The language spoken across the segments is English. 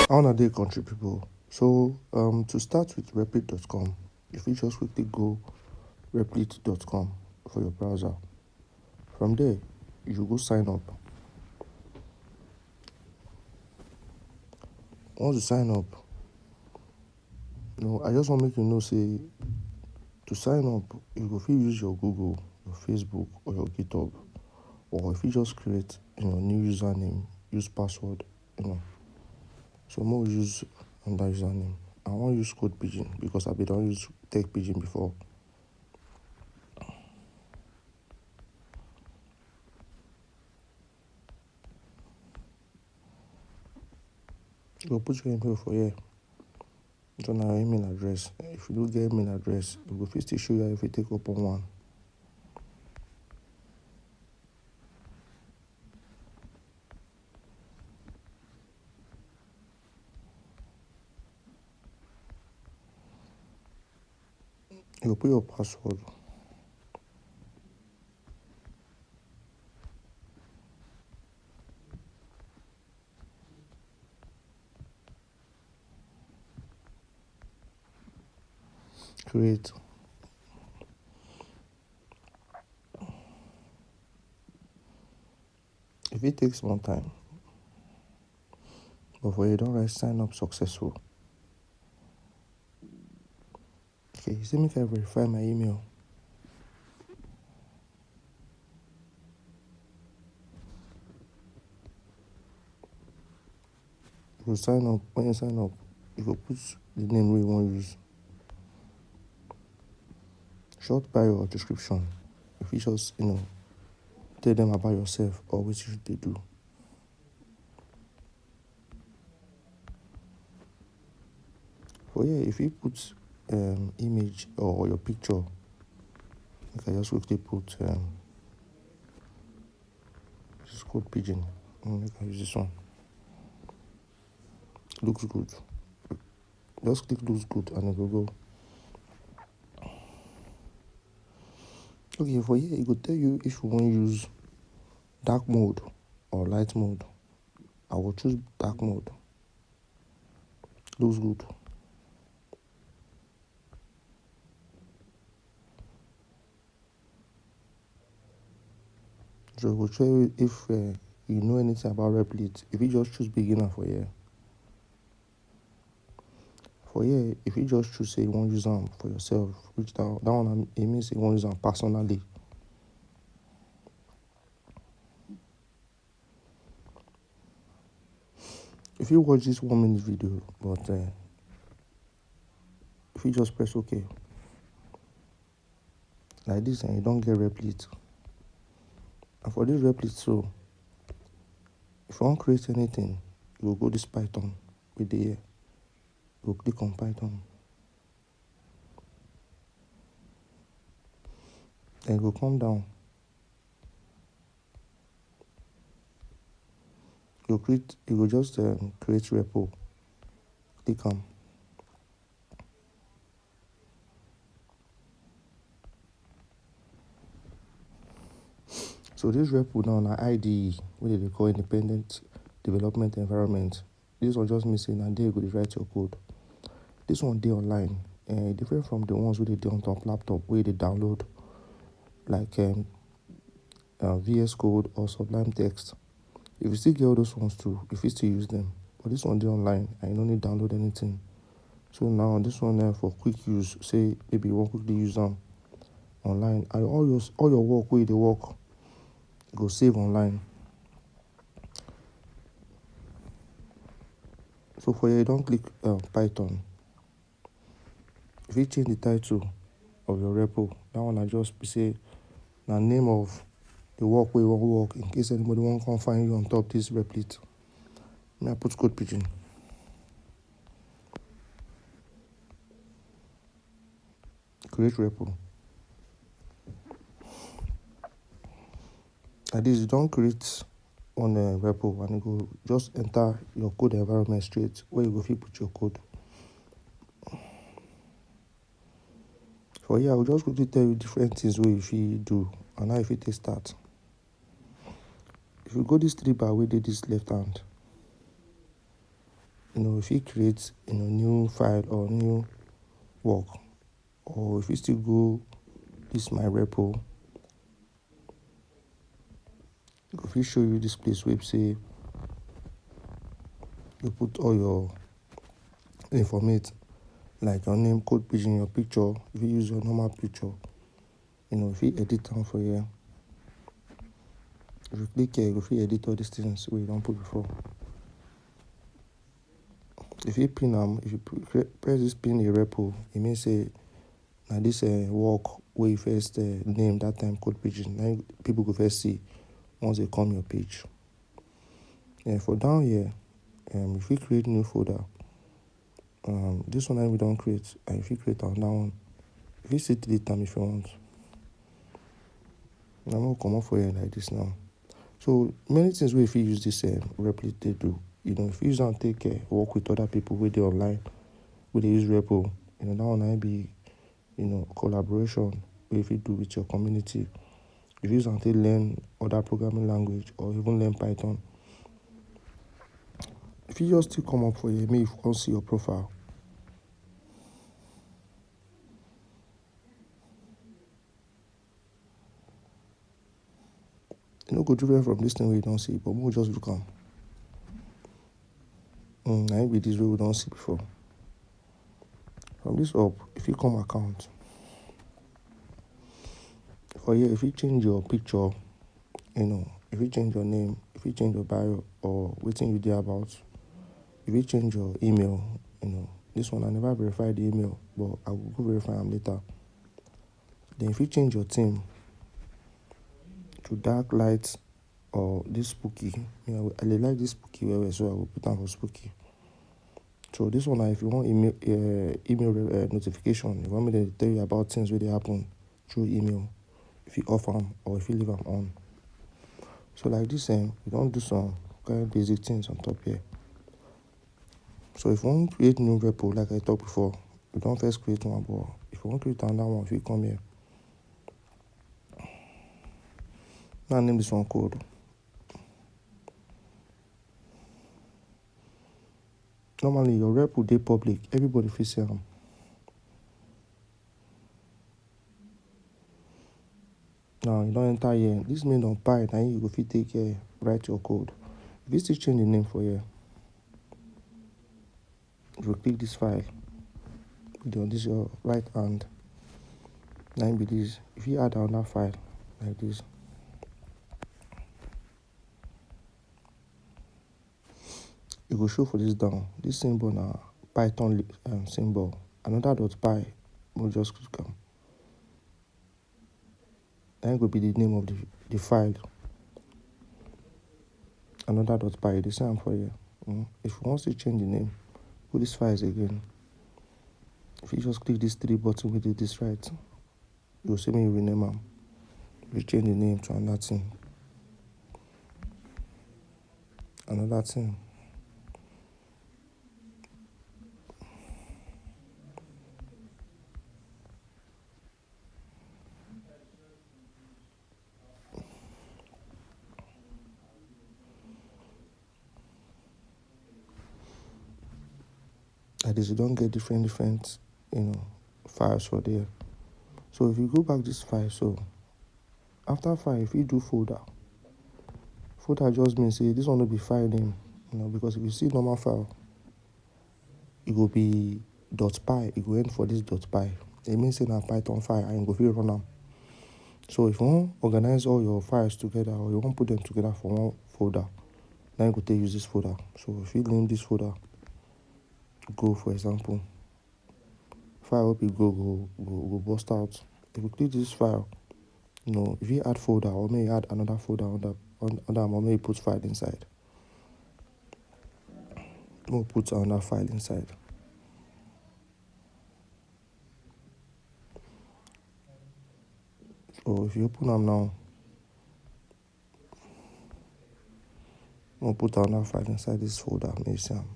How na dey country people? So to start with replit.com, if you just quickly go replit.com for your browser. From there, you go sign up. Once you sign up, I just want to make you know, say, to sign up, you go fit use your Google, your Facebook, or your GitHub, or if you just create your new username, use password, So more use that username. I wan use code pidgin because I been don use tech pidgin before. You go put your email for here. Turn na your email address. If you don't get email address, you go fit still show you if you take open one. You go put your password. Create. If it takes more time, but for you don't write sign up successful. Okay, you see me can verify my email. You go sign up. When you sign up, you go put the name we want to use. Short bio or description. If you just tell them about yourself or what you should do. For here, if you put image or your picture, you can just quickly put this code pidgin. You can use this one. Looks good. Just click looks good and it will go. Okay, for here, it will tell you if you want to use dark mode or light mode. I will choose dark mode. Looks good. So it will show you if you know anything about Replit. If you just choose beginner for here. For here, if you just choose say you want to use them for yourself, which that one it means you want to use them personally. If you watch this 1 minute video, but if you just press OK, like this, and you don't get Replit. And for this Replit, so if you want to create anything, you will go this Python with the here. You will click on Python. Then you will come down. You will just create repo. Click on. So this repo now na IDE, what they call independent development environment. This one just means saying that there you go to write your code. This one dey online, different from the ones where they do on top laptop where they download like VS Code or Sublime Text. If you still get all those ones too, if you still use them, but this one dey online and you don't need to download anything. So now this one for quick use, say maybe you want quickly use them online, and all your work where they work, go save online. So for here, you don't click Python. If you change the title of your repo, that one I just say the name of the work where you want to work in case anybody want to come find you on top this Replit. I put code pidgin. Create repo. Like this, you don't create on a repo and you go just enter your code environment straight where you go fit put your code. For here, I will just quickly tell you different things where you fit do and how you fit start. If you go this 3 bar where they this left hand, if you create new file or new work, or if you still go this my repo, if you show you this place where say you put all your informate, like your name, code page, in your picture. If you use your normal picture, if you edit them for here, if you click here, if you edit all these things we don't put before. If you pin them, if you press this pin a repo, it means say now this work where you first name that time code page, now people go first see once they come your page. And for down here, if you create new folder, this one we don't create, and if you create another one, if you set delete them if you want, I'm gonna come up for here like this now. So many things where if you use this Replit they do, if you use and take work with other people where they online, where they use repo, that one might be collaboration where if you do with your community. If you use and take learn other programming language or even learn Python, if you just still come up for here, maybe if you can't see your profile, go different from this thing where you don't see, but we'll just look am. I be this way we don't see before. From this up, if you come account, for here, if you change your picture, if you change your name, if you change your bio or waiting you there about, if you change your email, this one I never verified the email, but I will go verify them later. Then if you change your theme to dark light or this spooky, I like this spooky well, so I will put down for spooky. So this one, if you want email notification, if you want me to tell you about things where they happen through email, if you off them or if you leave them on. So like this, we don't do some kind of basic things on top here. So if you want to create new repo, like I talked before, you don't first create one, but if you want to create another one, if you come here, now name this one code. Normally your repo dey public, everybody fit see am. Now you don't enter here. This mean on Py, now you go fit take write your code. If you still change the name for here, if you click this file, on this your right hand, now be this. If you add another file like this, it will show for this down. This symbol now Python symbol. Another .py, we'll just click on. Then will be the name of the file. Another .py, the same for here. If you want to change the name, put this files again. If you just click these three buttons with this right, you'll see me rename them. You change the name to another thing. Another thing. Like this, you don't get different files for there. So if you go back this file, so after file, if you do folder just means say this one will be file name, because if you see normal file, it will be .py, it will end for this .py. It means in a Python file and you go fit run them. So if you want to organize all your files together or you want to put them together for one folder, then you go take use this folder. So if you name this folder Go, for example, file will be go bust out. If you click this file, if you add folder or maybe add another folder or maybe put file inside. We'll put another file inside. So if you open them now, we'll put another file inside this folder. Maybe some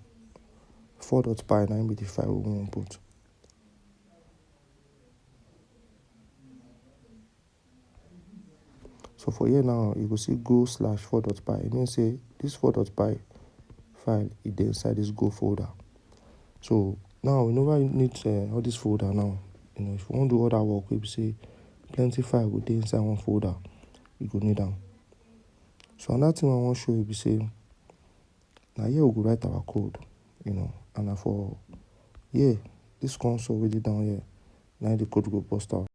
4.py now be the file we want to put. So for here now, you will see go/4.py. It means say this 4.py file e dey inside this go folder. So now we never need all this folder now. If you wan do other work wey be say plenty file go dey inside one folder, you go need am. So another thing I wan show you be say na here we go write our code, and na for here, this console wey dey down here, na the code go burst out.